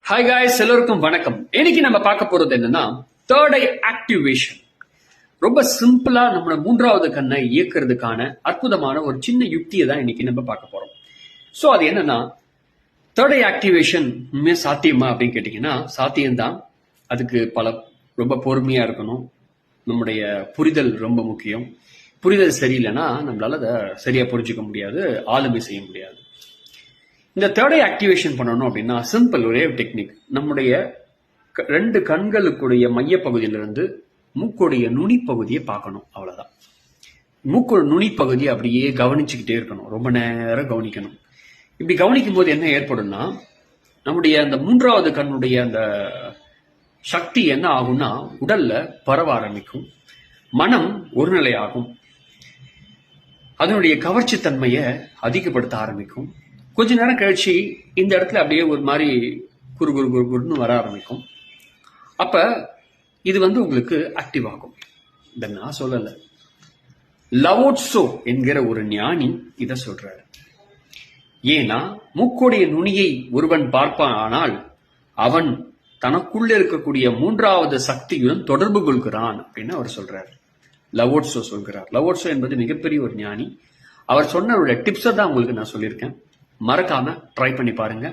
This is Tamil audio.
ஹாய் காய்ஸ், எல்லோருக்கும் வணக்கம். இன்னைக்கு நம்ம பார்க்க போறது என்னன்னா தேர்ட் ஐ ஆக்டிவேஷன். ரொம்ப சிம்பிளா நம்ம மூன்றாவது கண்ணை இயக்குறதுக்கான அற்புதமான ஒரு சின்ன யுக்தியை தான் இன்னைக்கு நம்ம பார்க்க போறோம். ஸோ அது என்னன்னா, தேர்ட் ஐ ஆக்டிவேஷன் உண்மையா சாத்தியமா அப்படின்னு கேட்டீங்கன்னா சாத்தியம்தான். அதுக்கு ரொம்ப பொறுமையா இருக்கணும். நம்முடைய புரிதல் ரொம்ப முக்கியம். புரிதல் சரியில்லைன்னா நம்மளால அதை சரியா புரிஞ்சுக்க முடியாது, ஆளுமை செய்ய முடியாது. இந்த தேர்ட் ஐ ஆக்டிவேஷன் பண்ணணும் அப்படின்னா சிம்பிள், ஒரே டெக்னிக். நம்முடைய ரெண்டு கண்களுக்குடைய மைய பகுதியிலிருந்து மூக்குடைய நுனி பகுதியை பார்க்கணும், அவ்வளவுதான். மூக்கு நுனி பகுதியை அப்படியே கவனிச்சுக்கிட்டே இருக்கணும், ரொம்ப நேரம் கவனிக்கணும். இப்படி கவனிக்கும் போது என்ன ஏற்படும்னா, நம்முடைய அந்த மூன்றாவது கண்ணுடைய அந்த சக்தி என்ன ஆகும்னா உடல்ல பரவ ஆரம்பிக்கும், மனம் ஒருநிலை ஆகும், அதனுடைய கவர்ச்சி தன்மையை அதிகப்படுத்த ஆரம்பிக்கும். கொஞ்ச நேரம் கழிச்சு இந்த இடத்துல அப்படியே ஒரு மாதிரி குறு குறு குறு குருன்னு வர ஆரம்பிக்கும். அப்ப இது உங்களுக்கு ஆக்டிவ் ஆகும். இதை நான் சொல்லல, லவோட்சோ என்கிற ஒரு ஞானி இதை சொல்றாரு. ஏன்னா மூக்குடைய நுனியை ஒருவன் பார்ப்பான், ஆனால் அவன் தனக்குள்ள இருக்கக்கூடிய மூன்றாவது சக்தியுடன் தொடர்பு கொள்கிறான் அப்படின்னு அவர் சொல்றாரு. லவோட்சோ சொல்கிறார். லவோட்சோ என்பது மிகப்பெரிய ஒரு ஞானி. அவர் சொன்ன டிப்ஸை தான் உங்களுக்கு நான் சொல்லியிருக்கேன். மறக்காம ட்ரை பண்ணி பாருங்க.